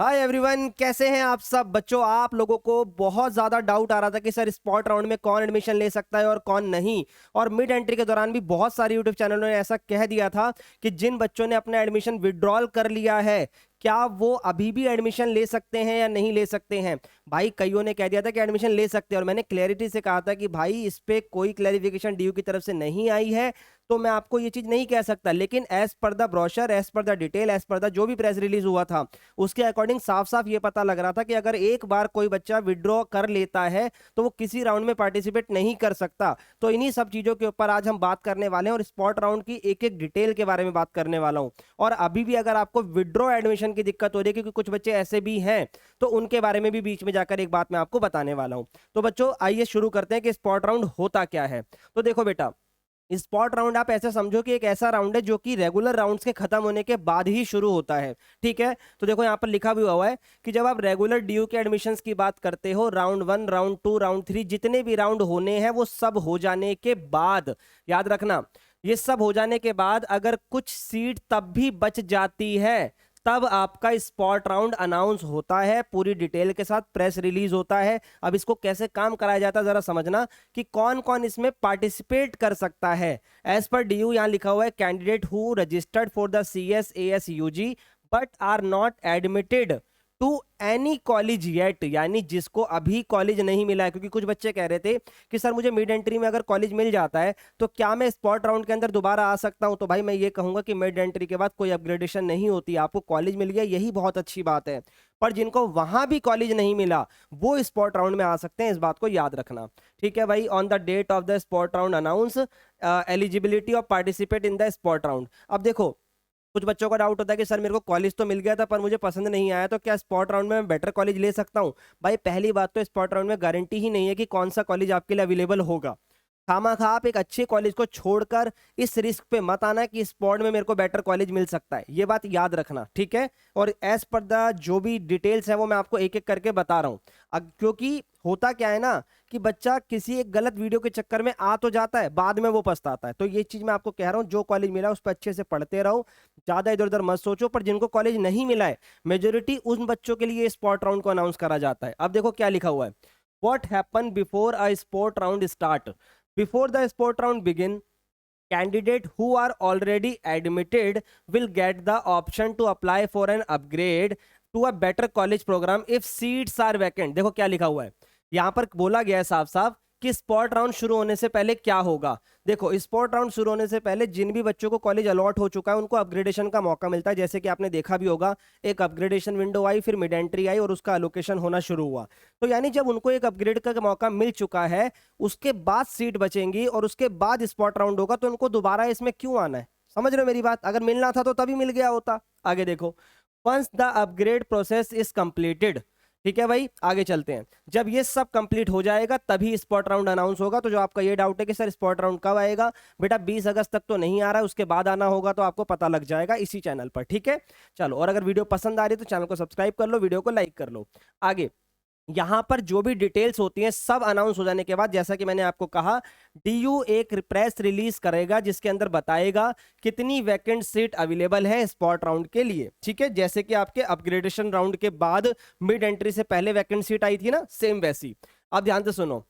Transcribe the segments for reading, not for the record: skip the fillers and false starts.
Hi everyone, कैसे हैं आप सब बच्चों। आप लोगों को बहुत ज़्यादा डाउट आ रहा था कि सर स्पॉट राउंड में कौन एडमिशन ले सकता है और कौन नहीं। और मिड एंट्री के दौरान भी बहुत सारे यूट्यूब चैनलों ने ऐसा कह दिया था कि जिन बच्चों ने अपना एडमिशन विड्रॉल कर लिया है, क्या वो अभी भी एडमिशन ले सकते हैं या नहीं ले सकते हैं। भाई कईयों ने कह दिया था कि एडमिशन ले सकते हैं और मैंने क्लैरिटी से कहा था कि भाई इस पे कोई क्लैरिफिकेशन डीयू की तरफ से नहीं आई है, तो मैं आपको ये चीज नहीं कह सकता। लेकिन as per the brochure, as per the detail, as per the जो भी प्रेस रिलीज हुआ था, उसके अकॉर्डिंग साफ साफ ये पता लग रहा था कि अगर एक बार कोई बच्चा विड्रॉ कर लेता है तो वो किसी राउंड में पार्टिसिपेट नहीं कर सकता। तो इन्हीं सब चीजों के ऊपर आज हम बात करने वाले हैं और स्पॉट राउंड की एक एक डिटेल के बारे में बात करने वाला हूं। और अभी भी अगर आपको विड्रॉ एडमिशन की दिक्कत हो रही है, क्योंकि कुछ बच्चे ऐसे भी हैं, तो उनके बारे में भी बीच में जाकर एक बात मैं आपको बताने वाला हूं। तो बच्चों आइए शुरू करते हैं कि स्पॉट राउंड होता क्या है। तो देखो बेटा, स्पॉट राउंड आप ऐसे समझो कि एक ऐसा राउंड है जो कि रेगुलर राउंड्स के खत्म होने के बाद ही शुरू होता है। ठीक है, तो देखो यहाँ पर लिखा भी हुआ है कि जब आप रेगुलर ड्यू के एडमिशन्स की बात करते हो, राउंड 1, राउंड 2, राउंड 3, जितने भी राउंड होने हैं वो सब हो जाने के बाद, याद रखना, ये सब हो जाने के बाद अगर कुछ सीट तब भी बच जाती है, तब आपका स्पॉट राउंड अनाउंस होता है, पूरी डिटेल के साथ प्रेस रिलीज होता है। अब इसको कैसे काम कराया जाता है जरा समझना कि कौन कौन इसमें पार्टिसिपेट कर सकता है। एज पर डीयू यहां लिखा हुआ है, candidate who registered for the CSAS UG but are not admitted to any college yet, यानी जिसको अभी कॉलेज नहीं मिला है। क्योंकि कुछ बच्चे कह रहे थे कि सर मुझे मिड एंट्री में अगर कॉलेज मिल जाता है तो क्या मैं स्पॉट राउंड के अंदर दोबारा आ सकता हूं। तो भाई मैं ये कहूंगा कि मिड एंट्री के बाद कोई अपग्रेडेशन नहीं होती, आपको कॉलेज मिल गया यही बहुत अच्छी बात है। पर जिनको वहां भी कॉलेज नहीं मिला वो स्पॉट राउंड में आ सकते हैं, इस बात को याद रखना। ठीक है भाई, on the date of the spot round announce eligibility of participate in the spot round. अब देखो, कुछ बच्चों का डाउट होता है कि सर मेरे को कॉलेज तो मिल गया था पर मुझे पसंद नहीं आया, तो क्या स्पॉट राउंड में मैं बेटर कॉलेज ले सकता हूं। भाई पहली बात तो स्पॉट राउंड में गारंटी ही नहीं है कि कौन सा कॉलेज आपके लिए अवेलेबल होगा। खामाखा आप एक अच्छे कॉलेज को छोड़कर इस रिस्क पे मत आना कि स्पॉट में मेरे को बेटर कॉलेज मिल सकता है, ये बात याद रखना। ठीक है, और एज पर द जो भी डिटेल्स है वो मैं आपको एक एक करके बता रहा हूं। क्योंकि होता क्या है ना कि बच्चा किसी एक गलत वीडियो के चक्कर में आ तो जाता है, बाद में वो पछताता है। तो ये चीज मैं आपको कह रहा हूँ, जो कॉलेज मिला उस पर अच्छे से पढ़ते रहो, ज्यादा इधर उधर मत सोचो। पर जिनको कॉलेज नहीं मिला है, मेजोरिटी उन बच्चों के लिए स्पॉट राउंड को अनाउंस करा जाता है। अब देखो क्या लिखा हुआ है, what happen before a spot round start. Before the sport round begin, candidate who are already admitted will get the option to apply for an upgrade to a better college program if seats are vacant। देखो क्या लिखा हुआ है, यहां पर बोला गया है साफ साफ कि स्पॉट राउंड शुरू होने से पहले क्या होगा। देखो, स्पॉट राउंड शुरू होने से पहले जिन भी बच्चों को कॉलेज अलॉट हो चुका है उनको अपग्रेडेशन का मौका मिलता है। जैसे कि आपने देखा भी होगा, एक अपग्रेडेशन विंडो आई, फिर मिड एंट्री आई और उसका अलोकेशन होना शुरू हुआ। तो यानी जब उनको एक अपग्रेड का मौका मिल चुका है, उसके बाद सीट बचेंगी और उसके बाद स्पॉट राउंड होगा, तो उनको दोबारा इसमें क्यों आना है। समझ रहे हो मेरी बात, अगर मिलना था तो तभी मिल गया होता। आगे देखो, once the upgrade process is completed. ठीक है भाई, आगे चलते हैं। जब ये सब कंप्लीट हो जाएगा तभी स्पॉट राउंड अनाउंस होगा। तो जो आपका ये डाउट है कि सर स्पॉट राउंड कब आएगा, बेटा 20 अगस्त तक तो नहीं आ रहा है, उसके बाद आना होगा, तो आपको पता लग जाएगा इसी चैनल पर। ठीक है, चलो, और अगर वीडियो पसंद आ रही है तो चैनल को सब्सक्राइब कर लो, वीडियो को लाइक कर लो। आगे यहां पर जो भी डिटेल्स होती हैं सब अनाउंस हो जाने के बाद, जैसा कि मैंने आपको कहा, डीयू एक प्रेस रिलीज करेगा जिसके अंदर बताएगा कितनी वैकेंट सीट अवेलेबल है स्पॉट राउंड के लिए। ठीक है, जैसे कि आपके अपग्रेडेशन राउंड के बाद मिड एंट्री से पहले वैकेंट सीट आई थी ना, सेम वैसी। अब ध्यान से सुनो,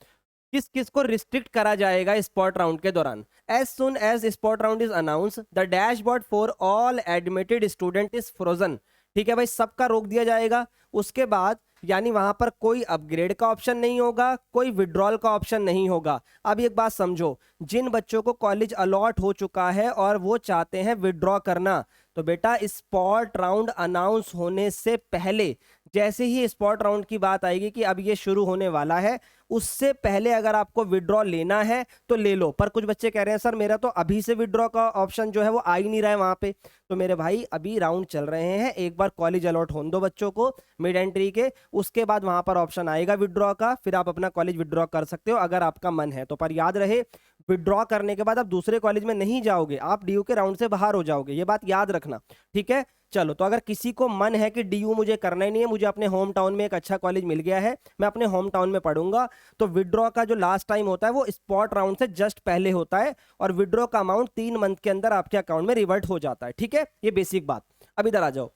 किस किस को रिस्ट्रिक्ट करा जाएगा स्पॉट राउंड के दौरान। As soon as spot round is announce, the dashboard for all admitted student is frozen. ठीक है भाई, सबका रोक दिया जाएगा। उसके बाद यानी वहां पर कोई अपग्रेड का ऑप्शन नहीं होगा, कोई विड्रॉल का ऑप्शन नहीं होगा। अब एक बात समझो, जिन बच्चों को कॉलेज अलॉट हो चुका है और वो चाहते हैं विड्रॉ करना, तो बेटा स्पॉट राउंड अनाउंस होने से पहले, जैसे ही स्पॉट राउंड की बात आएगी कि अब ये शुरू होने वाला है, उससे पहले अगर आपको विड्रॉ लेना है तो ले लो। पर कुछ बच्चे कह रहे हैं सर मेरा तो अभी से विड्रॉ का ऑप्शन जो है वो आ ही नहीं रहा है वहां पे। तो मेरे भाई अभी राउंड चल रहे हैं, एक बार कॉलेज अलॉट होने दो बच्चों को मिड एंट्री के, उसके बाद वहां पर ऑप्शन आएगा विड्रॉ का, फिर आप अपना कॉलेज विड्रॉ कर सकते हो अगर आपका मन है तो। पर याद रहे, विड्रॉ करने के बाद आप दूसरे कॉलेज में नहीं जाओगे, आप डीयू के राउंड से बाहर हो जाओगे, ये बात याद रखना। ठीक है, चलो, तो अगर किसी को मन है कि डीयू मुझे करना ही नहीं है, मुझे अपने होम टाउन में एक अच्छा कॉलेज मिल गया है, मैं अपने होम टाउन में पढ़ूंगा, तो विड्रॉ का जो लास्ट टाइम होता है वो स्पॉट राउंड से जस्ट पहले होता है और विड्रॉ का अमाउंट 3 मंथ के अंदर आपके अकाउंट में रिवर्ट हो जाता है। ठीक है, ये बेसिक बात। अब इधर आ जाओ,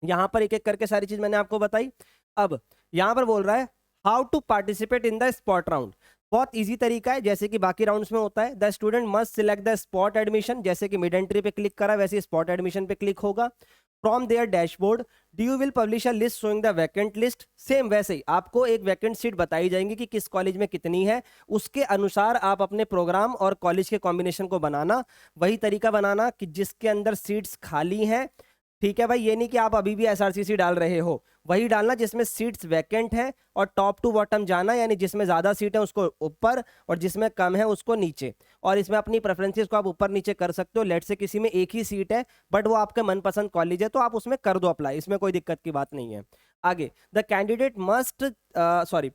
यहां पर एक एक करके सारी चीज मैंने आपको बताई। अब यहां पर बोल रहा है how to participate in the spot round. बहुत इजी तरीका है, जैसे कि बाकी राउंड्स में होता है। The student must select the spot admission, जैसे कि मिड एंट्री पे क्लिक करा वैसे स्पॉट एडमिशन पे क्लिक होगा। From there dashboard do will publish a list showing the vacant list. Same वैसे ही आपको एक वैकेंट सीट बताई जाएंगी कि किस कॉलेज में कितनी है, उसके अनुसार आप अपने प्रोग्राम और कॉलेज के कॉम्बिनेशन को बनाना। वही तरीका बनाना कि जिसके अंदर सीट्स खाली हैं, ठीक है भाई, ये नहीं कि आप अभी भी एसआरसीसी डाल रहे हो, वही डालना जिसमें सीट्स वैकेंट है, और टॉप टू बॉटम जाना, यानी जिसमें ज्यादा सीट है उसको ऊपर और जिसमें कम है उसको नीचे। और इसमें अपनी प्रेफरेंसेस को आप ऊपर नीचे कर सकते हो। लेट से किसी में एक ही सीट है बट वो आपके मनपसंद कॉलेज है, तो आप उसमें कर दो अप्लाई, इसमें कोई दिक्कत की बात नहीं है। आगे the candidate must sorry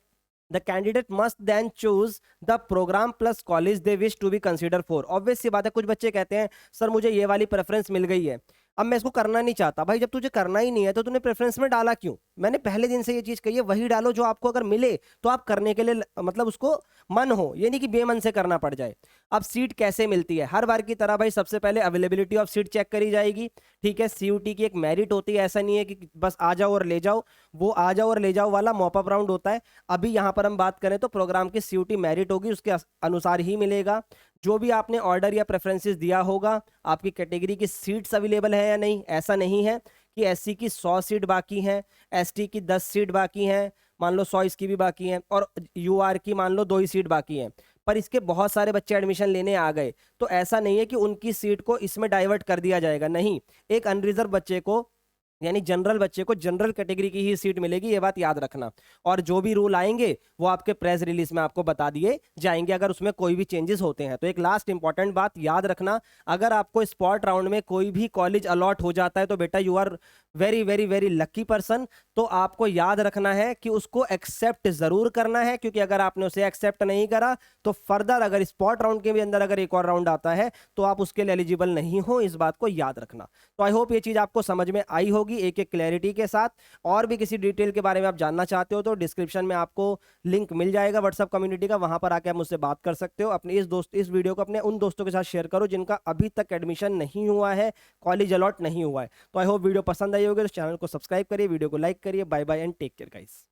the candidate must then choose the program plus college they wish to be consider for. Obvious सी बात है, कुछ बच्चे कहते हैं सर मुझे ये वाली प्रेफरेंस मिल गई है, अब मैं इसको करना नहीं चाहता। भाई जब तुझे करना ही नहीं है तो तूने प्रेफरेंस में डाला क्यों? मैंने पहले दिन से ये चीज कही है, वही डालो जो आपको अगर मिले तो आप करने के लिए मतलब उसको मन हो, ये नहीं कि बेमन से करना पड़ जाए। अब सीट कैसे मिलती है? हर बार की तरह भाई सबसे पहले अवेलेबिलिटी ऑफ सीट चेक करी जाएगी, ठीक है। सीयूटी की एक मेरिट होती है, ऐसा नहीं है कि बस आ जाओ और ले जाओ, वो आ जाओ और ले जाओ वाला मॉपअप राउंड होता है। अभी यहाँ पर हम बात करें तो प्रोग्राम की सीयूटी मेरिट होगी, उसके अनुसार ही मिलेगा। जो भी आपने ऑर्डर या प्रेफरेंसेस दिया होगा, आपकी कैटेगरी की सीट्स अवेलेबल है या नहीं। ऐसा नहीं है कि एससी की 100 सीट बाकी हैं, एसटी की 10 सीट बाकी हैं, मान लो 100 इसकी भी बाकी हैं, और यूआर की मान लो 2 ही सीट बाकी हैं, पर इसके बहुत सारे बच्चे एडमिशन लेने आ गए, तो ऐसा नहीं है कि उनकी सीट को इसमें डाइवर्ट कर दिया जाएगा। नहीं, एक अनरिजर्व बच्चे को यानी जनरल बच्चे को जनरल कैटेगरी की ही सीट मिलेगी, ये बात याद रखना। और जो भी रूल आएंगे वो आपके प्रेस रिलीज में आपको बता दिए जाएंगे अगर उसमें कोई भी चेंजेस होते हैं। तो एक लास्ट इंपॉर्टेंट बात याद रखना, अगर आपको स्पॉट राउंड में कोई भी कॉलेज अलॉट हो जाता है तो बेटा you are very very very lucky person. तो आपको याद रखना है कि उसको एक्सेप्ट जरूर करना है, क्योंकि अगर आपने उसे एक्सेप्ट नहीं करा तो फर्दर अगर स्पॉट राउंड के भी अंदर अगर एक और राउंड आता है तो आप उसके लिए एलिजिबल नहीं हो, इस बात को याद रखना। तो आई होप ये चीज आपको समझ में आई होगी एक एक क्लैरिटी के साथ। और भी किसी डिटेल के बारे में आप जानना चाहते हो तो डिस्क्रिप्शन में आपको लिंक मिल जाएगा व्हाट्सएप कम्युनिटी का, वहां पर आके आप मुझसे बात कर सकते हो। अपने इस वीडियो को अपने उन दोस्तों के साथ शेयर करो जिनका अभी तक एडमिशन नहीं हुआ है, कॉलेज अलॉट नहीं हुआ है। तो आई होप वीडियो पसंद आई होगी, तो चैनल को सब्सक्राइब करिए, वीडियो को लाइक करिए। Bye bye and take care guys.